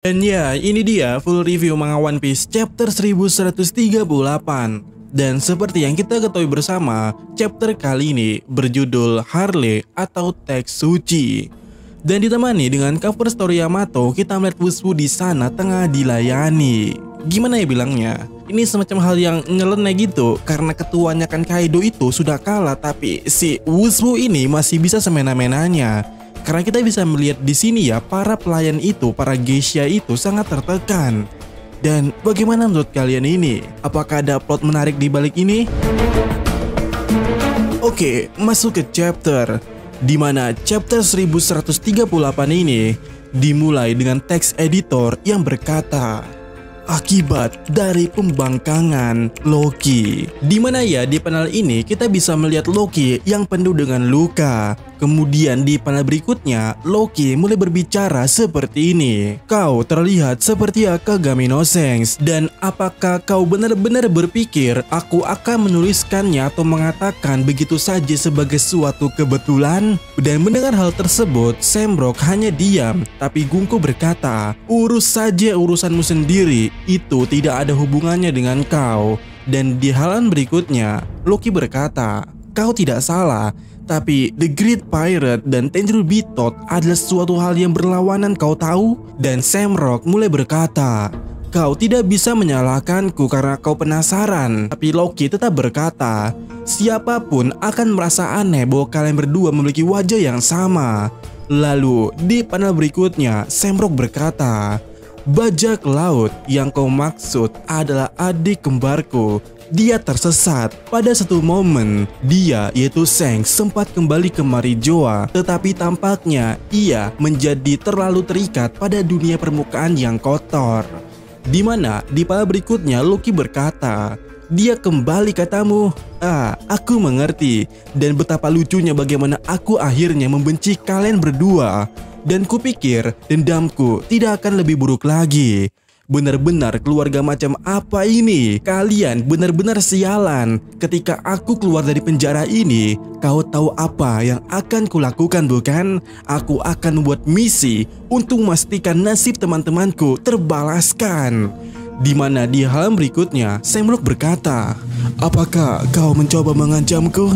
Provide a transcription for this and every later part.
Dan ya, ini dia full review manga One Piece chapter 1138. Dan seperti yang kita ketahui bersama, chapter kali ini berjudul Harley atau Teks Suci. Dan ditemani dengan cover story Yamato, kita melihat Wushu di sana tengah dilayani. Gimana ya bilangnya? Ini semacam hal yang nyeleneh gitu, karena ketuanya kan Kaido itu sudah kalah, tapi si Wushu ini masih bisa semena-menanya. Karena kita bisa melihat di sini ya, para pelayan itu, para geisha itu sangat tertekan. Dan bagaimana menurut kalian ini? Apakah ada plot menarik di balik ini? Oke, masuk ke chapter, di mana chapter 1138 ini dimulai dengan teks editor yang berkata, akibat dari pembangkangan Loki. Dimana ya di panel ini kita bisa melihat Loki yang penuh dengan luka. Kemudian di panel berikutnya Loki mulai berbicara seperti ini. Kau terlihat seperti Akagami no Sense. Dan apakah kau benar-benar berpikir aku akan menuliskannya atau mengatakan begitu saja sebagai suatu kebetulan? Dan mendengar hal tersebut, Shamrock hanya diam. Tapi Gunko berkata, urus saja urusanmu sendiri. Itu tidak ada hubungannya dengan kau. Dan di halaman berikutnya Loki berkata, kau tidak salah, tapi The Great Pirate dan Tenryubito Bitot adalah suatu hal yang berlawanan, kau tahu? Dan Shamrock mulai berkata, kau tidak bisa menyalahkanku karena kau penasaran. Tapi Loki tetap berkata, siapapun akan merasa aneh bahwa kalian berdua memiliki wajah yang sama. Lalu di panel berikutnya Shamrock berkata, bajak laut yang kau maksud adalah adik kembarku. Dia tersesat. Pada satu momen, dia yaitu Shanks sempat kembali ke Marijoa, tetapi tampaknya ia menjadi terlalu terikat pada dunia permukaan yang kotor. Dimana di panel berikutnya Loki berkata, dia kembali katamu. Aku mengerti. Dan betapa lucunya bagaimana aku akhirnya membenci kalian berdua. Dan kupikir dendamku tidak akan lebih buruk lagi. Benar-benar keluarga macam apa ini? Kalian benar-benar sialan. Ketika aku keluar dari penjara ini, kau tahu apa yang akan kulakukan bukan? Aku akan membuat misi untuk memastikan nasib teman-temanku terbalaskan. Dimana di halaman berikutnya Shamrock berkata, apakah kau mencoba mengancamku?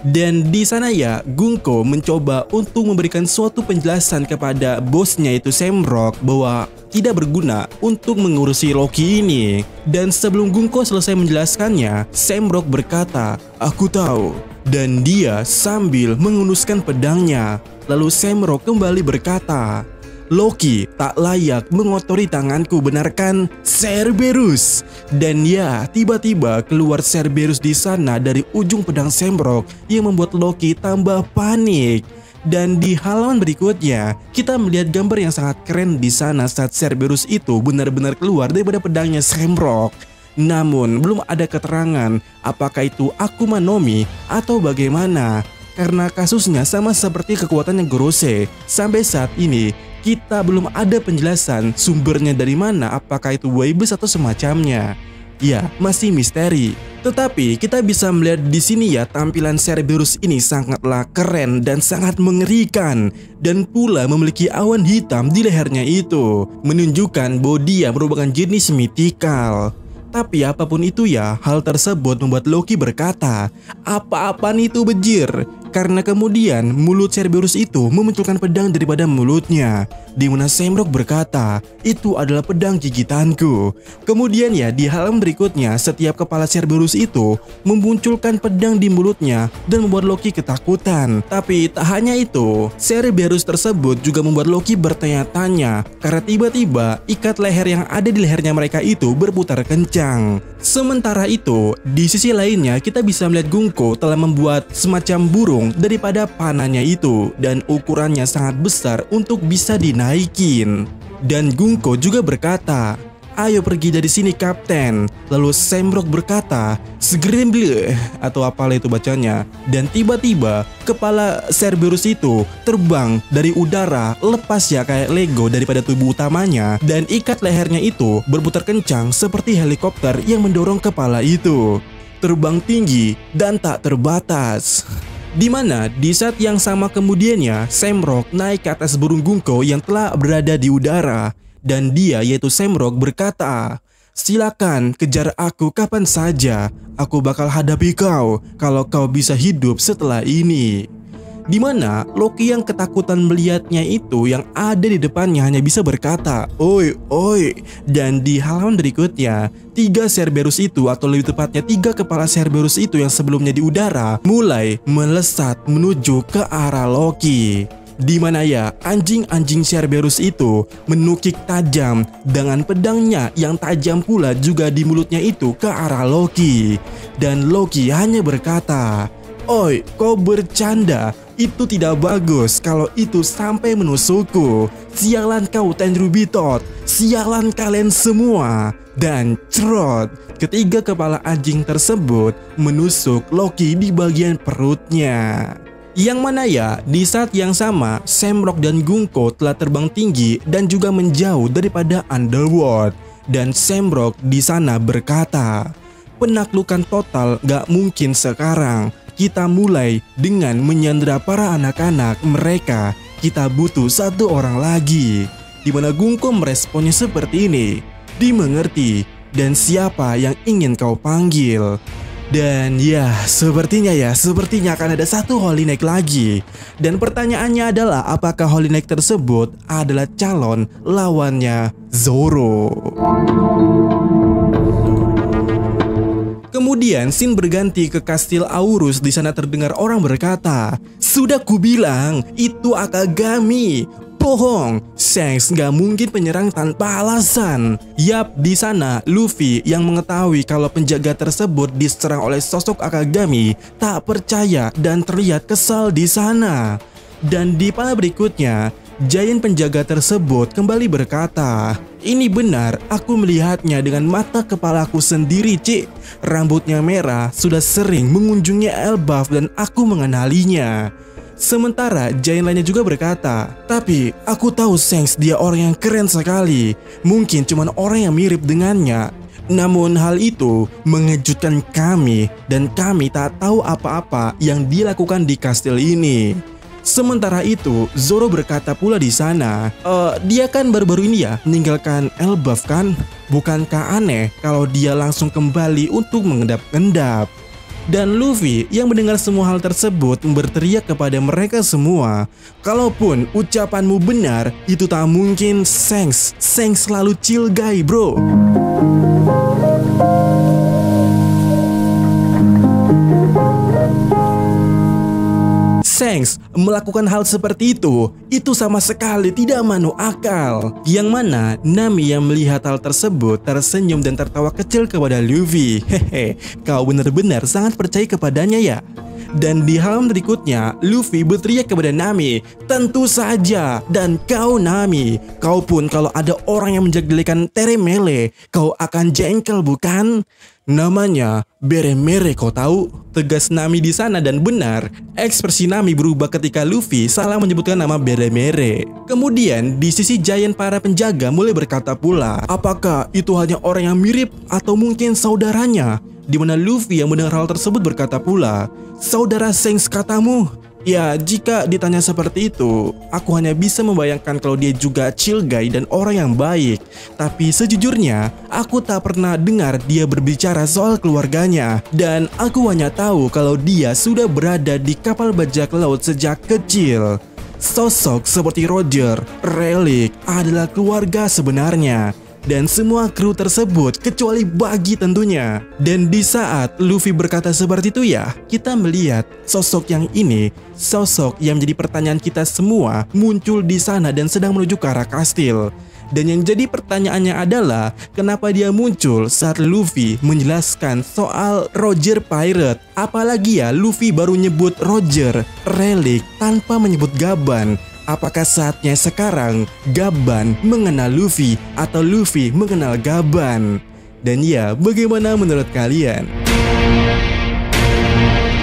Dan di sana ya Gunko mencoba untuk memberikan suatu penjelasan kepada bosnya itu Shamrock bahwa tidak berguna untuk mengurusi Loki ini. Dan sebelum Gunko selesai menjelaskannya, Shamrock berkata, aku tahu. Dan dia sambil menghunuskan pedangnya. Lalu Shamrock kembali berkata, Loki tak layak mengotori tanganku, benar kan, Cerberus? Dan ya, tiba-tiba keluar Cerberus di sana dari ujung pedang Shamrock yang membuat Loki tambah panik. Dan di halaman berikutnya, kita melihat gambar yang sangat keren di sana saat Cerberus itu benar-benar keluar daripada pedangnya Shamrock. Namun, belum ada keterangan apakah itu Akuma no Mi atau bagaimana. Karena kasusnya sama seperti kekuatannya Gorosei, sampai saat ini kita belum ada penjelasan sumbernya dari mana, apakah itu Weibus atau semacamnya. Ya, masih misteri. Tetapi kita bisa melihat di sini ya, tampilan Cerberus ini sangatlah keren dan sangat mengerikan. Dan pula memiliki awan hitam di lehernya itu, menunjukkan bahwa dia merupakan jenis mitikal. Tapi apapun itu ya, hal tersebut membuat Loki berkata, apa-apaan itu bejir? Karena kemudian mulut Cerberus itu memunculkan pedang daripada mulutnya, di mana Shamrock berkata, itu adalah pedang gigitanku. Kemudian ya di halaman berikutnya, setiap kepala Cerberus itu memunculkan pedang di mulutnya dan membuat Loki ketakutan. Tapi tak hanya itu, Cerberus tersebut juga membuat Loki bertanya-tanya, karena tiba-tiba ikat leher yang ada di lehernya mereka itu berputar kencang. Sementara itu, di sisi lainnya kita bisa melihat Gunko telah membuat semacam burung daripada panahnya itu, dan ukurannya sangat besar untuk bisa dinaikin. Dan Gunko juga berkata, ayo pergi dari sini kapten. Lalu Shamrock berkata, Sgremble atau apalah itu bacanya. Dan tiba-tiba kepala Cerberus itu terbang dari udara, lepas ya kayak Lego daripada tubuh utamanya. Dan ikat lehernya itu berputar kencang seperti helikopter yang mendorong kepala itu. Terbang tinggi dan tak terbatas. Dimana di saat yang sama kemudiannya Shamrock naik ke atas burung Gunko yang telah berada di udara. Dan dia yaitu Shamrock berkata, "Silakan kejar aku kapan saja. Aku bakal hadapi kau kalau kau bisa hidup setelah ini." Dimana Loki yang ketakutan melihatnya itu yang ada di depannya hanya bisa berkata, "Oi, oi." Dan di halaman berikutnya, 3 Cerberus itu, atau lebih tepatnya 3 kepala Cerberus itu yang sebelumnya di udara, mulai melesat menuju ke arah Loki. Dimana ya anjing-anjing Cerberus itu menukik tajam dengan pedangnya yang tajam pula juga di mulutnya itu ke arah Loki. Dan Loki hanya berkata, "Oi, kau bercanda. Itu tidak bagus kalau itu sampai menusukku. Sialan kau Tenryubitot. Sialan kalian semua." Dan cerot, ketiga kepala anjing tersebut menusuk Loki di bagian perutnya. Yang mana ya, di saat yang sama, Shamrock dan Gunko telah terbang tinggi dan juga menjauh daripada Underworld. Dan Shamrock di sana berkata, "Penaklukan total gak mungkin sekarang. Kita mulai dengan menyandera para anak-anak mereka. Kita butuh 1 orang lagi." Dimana Gunko meresponnya seperti ini, "Dimengerti, dan siapa yang ingin kau panggil?" Dan ya, sepertinya akan ada 1 Holy Knight lagi. Dan pertanyaannya adalah apakah Holy Knight tersebut adalah calon lawannya Zoro. Kemudian scene berganti ke kastil Aurus. Di sana terdengar orang berkata, "Sudah kubilang, itu Akagami. Bohong, Shanks gak mungkin penyerang tanpa alasan." Yap, di sana Luffy yang mengetahui kalau penjaga tersebut diserang oleh sosok Akagami tak percaya dan terlihat kesal di sana. Dan di panel berikutnya, Giant penjaga tersebut kembali berkata, "Ini benar, aku melihatnya dengan mata kepalaku sendiri, Cik. Rambutnya merah, sudah sering mengunjungi Elbaf dan aku mengenalinya." Sementara Giant lainnya juga berkata, "Tapi aku tahu Shanks, dia orang yang keren sekali. Mungkin cuma orang yang mirip dengannya. Namun hal itu mengejutkan kami dan kami tak tahu apa-apa yang dilakukan di kastil ini." Sementara itu, Zoro berkata pula di sana, "Dia kan baru-baru ini ya meninggalkan Elbaf kan? Bukankah aneh kalau dia langsung kembali untuk mengendap-endap?" Dan Luffy yang mendengar semua hal tersebut berteriak kepada mereka semua, "Kalaupun ucapanmu benar, itu tak mungkin Shanks. Shanks selalu chill guy, bro." Shanks melakukan hal seperti itu sama sekali tidak masuk akal. Yang mana Nami yang melihat hal tersebut tersenyum dan tertawa kecil kepada Luffy. "Hehe, kau benar-benar sangat percaya kepadanya ya?" Dan di halaman berikutnya, Luffy berteriak kepada Nami, "Tentu saja, dan kau Nami, kau pun kalau ada orang yang menjelek-jelekan Teremele, kau akan jengkel bukan? Namanya Beremere, kau tahu?" Tegas Nami di sana, dan benar, ekspresi Nami berubah ketika Luffy salah menyebutkan nama Beremere. Kemudian di sisi Giant para penjaga mulai berkata pula, apakah itu hanya orang yang mirip atau mungkin saudaranya? Dimana Luffy yang mendengar hal tersebut berkata pula, "Saudara Shanks katamu?" Ya, jika ditanya seperti itu, aku hanya bisa membayangkan kalau dia juga chill guy dan orang yang baik. Tapi sejujurnya, aku tak pernah dengar dia berbicara soal keluarganya. Dan aku hanya tahu kalau dia sudah berada di kapal bajak laut sejak kecil. Sosok seperti Roger, Relic adalah keluarga sebenarnya. Dan semua kru tersebut kecuali Buggy tentunya. Dan di saat Luffy berkata seperti itu ya, kita melihat sosok yang ini, sosok yang menjadi pertanyaan kita semua muncul di sana dan sedang menuju ke arah kastil. Dan yang jadi pertanyaannya adalah, kenapa dia muncul saat Luffy menjelaskan soal Roger Pirate? Apalagi ya Luffy baru nyebut Roger, Relic tanpa menyebut Gaban. Apakah saatnya sekarang Gaban mengenal Luffy atau Luffy mengenal Gaban? Dan ya, bagaimana menurut kalian?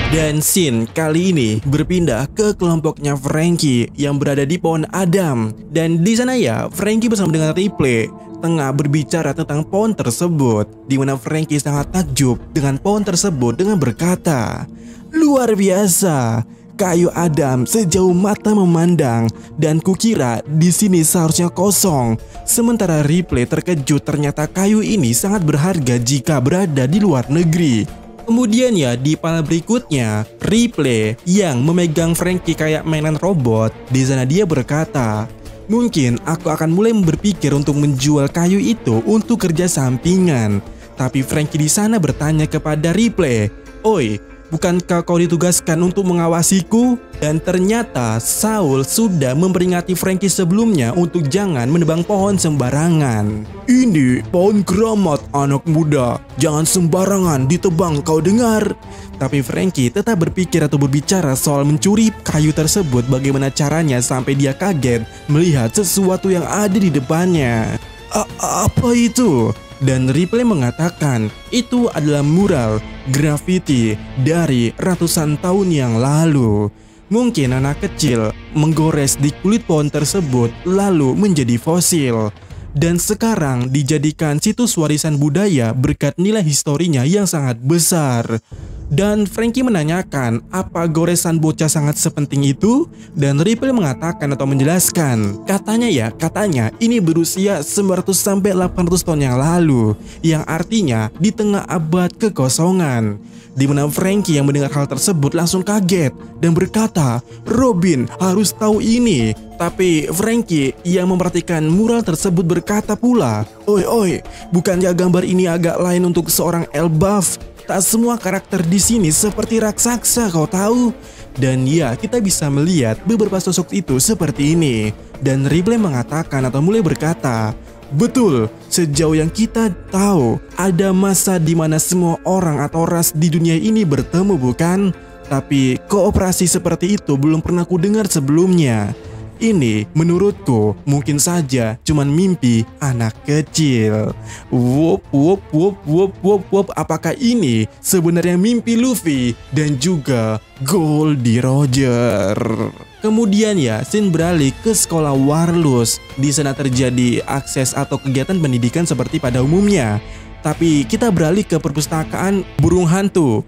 Dan scene kali ini berpindah ke kelompoknya Franky yang berada di pohon Adam. Dan di sana ya, Franky bersama dengan Ripley tengah berbicara tentang pohon tersebut, di mana Franky sangat takjub dengan pohon tersebut dengan berkata, "Luar biasa. kayu Adam sejauh mata memandang dan kukira di sini seharusnya kosong. Sementara Ripley terkejut ternyata kayu ini sangat berharga jika berada di luar negeri. Kemudian ya di panel berikutnya, Ripley yang memegang Franky kayak mainan robot. Di sana dia berkata, "Mungkin aku akan mulai berpikir untuk menjual kayu itu untuk kerja sampingan." Tapi Franky di sana bertanya kepada Ripley, "Oi, bukankah kau ditugaskan untuk mengawasiku?" Dan ternyata Saul sudah memperingati Franky sebelumnya untuk jangan menebang pohon sembarangan. "Ini pohon keramat anak muda, jangan sembarangan ditebang, kau dengar?" Tapi Franky tetap berpikir atau berbicara soal mencuri kayu tersebut. Bagaimana caranya sampai dia kaget melihat sesuatu yang ada di depannya. Apa itu?" Dan Ripley mengatakan itu adalah mural graffiti dari ratusan tahun yang lalu. Mungkin anak kecil menggores di kulit pohon tersebut lalu menjadi fosil. Dan sekarang dijadikan situs warisan budaya berkat nilai historinya yang sangat besar. Dan Franky menanyakan apa goresan bocah sangat sepenting itu. Dan Ripley mengatakan atau menjelaskan, katanya ini berusia 900 sampai 800 tahun yang lalu, yang artinya di tengah abad kekosongan. Di mana Franky yang mendengar hal tersebut langsung kaget dan berkata, "Robin harus tahu ini." Tapi Franky yang memperhatikan mural tersebut berkata pula, Oi, bukannya gambar ini agak lain untuk seorang elbaf? Tak semua karakter di sini seperti raksasa, kau tahu?" Dan ya, kita bisa melihat beberapa sosok itu seperti ini. Dan Ripley mengatakan atau mulai berkata, "Betul, sejauh yang kita tahu, ada masa di mana semua orang atau ras di dunia ini bertemu, bukan? Tapi kooperasi seperti itu belum pernah ku dengar sebelumnya. Ini menurutku mungkin saja cuman mimpi anak kecil." Apakah ini sebenarnya mimpi Luffy dan juga Goldie Roger? Kemudian ya, scene beralih ke sekolah Warlus. Di sana terjadi akses atau kegiatan pendidikan seperti pada umumnya. Tapi kita beralih ke perpustakaan burung hantu.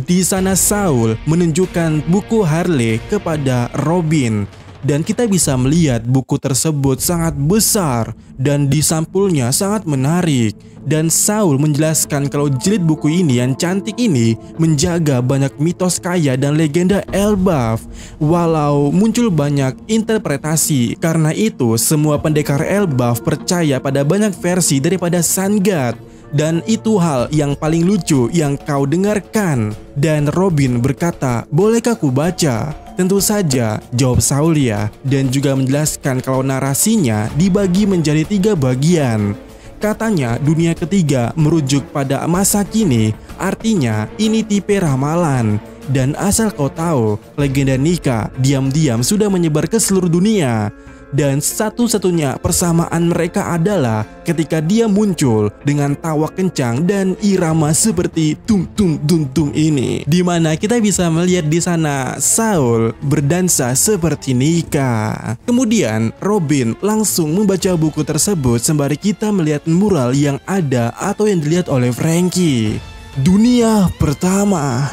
Di sana Saul menunjukkan buku Harley kepada Robin. Dan kita bisa melihat buku tersebut sangat besar dan di sampulnya sangat menarik. Dan Saul menjelaskan kalau jilid buku ini yang cantik ini menjaga banyak mitos kaya dan legenda Elbaf. Walau muncul banyak interpretasi, karena itu semua pendekar Elbaf percaya pada banyak versi daripada Sun God. Dan itu hal yang paling lucu yang kau dengarkan. Dan Robin berkata, "Bolehkah ku baca?" "Tentu saja," jawab Saul ya. Dan juga menjelaskan kalau narasinya dibagi menjadi 3 bagian. Katanya dunia ketiga merujuk pada masa kini, artinya ini tipe ramalan. Dan asal kau tahu, legenda Nika diam-diam sudah menyebar ke seluruh dunia. Dan satu-satunya persamaan mereka adalah ketika dia muncul dengan tawa kencang dan irama seperti tum tum tum tum ini, dimana kita bisa melihat di sana Saul berdansa seperti Nika. Kemudian Robin langsung membaca buku tersebut sembari kita melihat mural yang ada atau yang dilihat oleh Franky. Dunia pertama.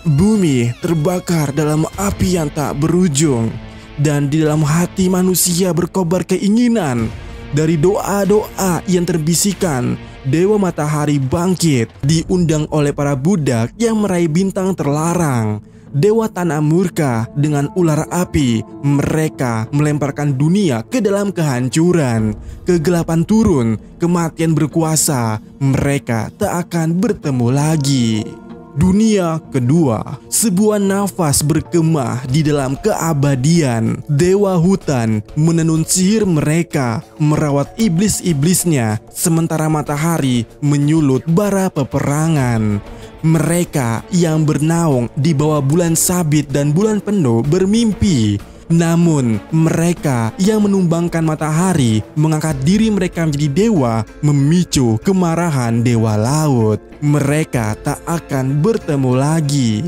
Bumi terbakar dalam api yang tak berujung. Dan di dalam hati manusia berkobar keinginan. Dari doa-doa yang terbisikan, Dewa Matahari bangkit, diundang oleh para budak yang meraih bintang terlarang. Dewa Tanah murka dengan ular api, mereka melemparkan dunia ke dalam kehancuran. Kegelapan turun, kematian berkuasa, mereka tak akan bertemu lagi. Dunia kedua, sebuah nafas berkemah di dalam keabadian. Dewa hutan menenun sihir mereka, merawat iblis-iblisnya, sementara matahari menyulut bara peperangan. Mereka yang bernaung di bawah bulan sabit dan bulan penuh bermimpi. Namun mereka yang menumbangkan matahari, mengangkat diri mereka menjadi dewa, memicu kemarahan dewa laut. Mereka tak akan bertemu lagi.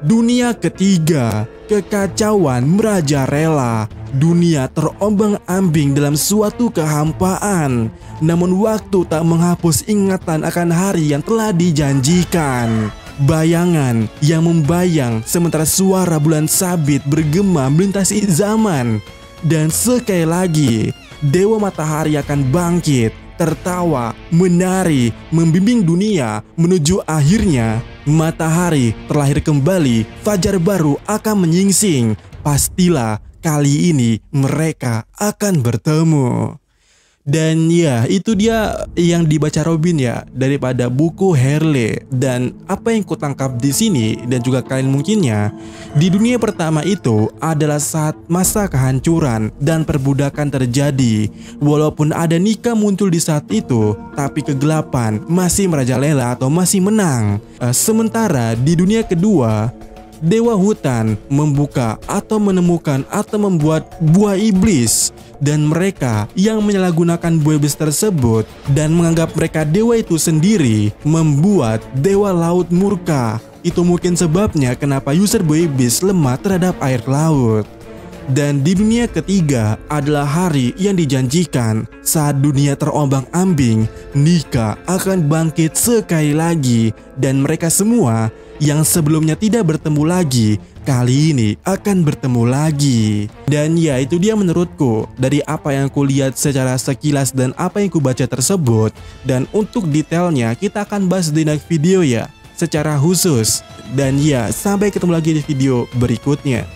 Dunia ketiga, kekacauan merajalela. Dunia terombang-ambing dalam suatu kehampaan. Namun waktu tak menghapus ingatan akan hari yang telah dijanjikan. bayangan yang membayang sementara suara bulan sabit bergema melintasi zaman. Dan sekali lagi, Dewa Matahari akan bangkit, tertawa, menari, membimbing dunia menuju akhirnya matahari terlahir kembali, fajar baru akan menyingsing. Pastilah kali ini mereka akan bertemu. Dan ya, itu dia yang dibaca Robin ya daripada buku Harley. Dan apa yang kutangkap di sini dan juga kalian mungkinnya, di dunia pertama itu adalah saat masa kehancuran dan perbudakan terjadi. Walaupun ada Nika muncul di saat itu, tapi kegelapan masih merajalela atau masih menang. Sementara di dunia kedua, Dewa Hutan membuka atau menemukan atau membuat buah iblis, dan mereka yang menyalahgunakan buah iblis tersebut dan menganggap mereka dewa itu sendiri membuat Dewa Laut murka. Itu mungkin sebabnya kenapa user buah iblis lemah terhadap air laut. Dan di dunia ketiga adalah hari yang dijanjikan saat dunia terombang-ambing, Nika akan bangkit sekali lagi dan mereka semua yang sebelumnya tidak bertemu lagi kali ini akan bertemu lagi. Dan ya, itu dia menurutku dari apa yang aku lihat secara sekilas dan apa yang aku baca tersebut. Dan untuk detailnya kita akan bahas di next video ya secara khusus. Dan ya, sampai ketemu lagi di video berikutnya.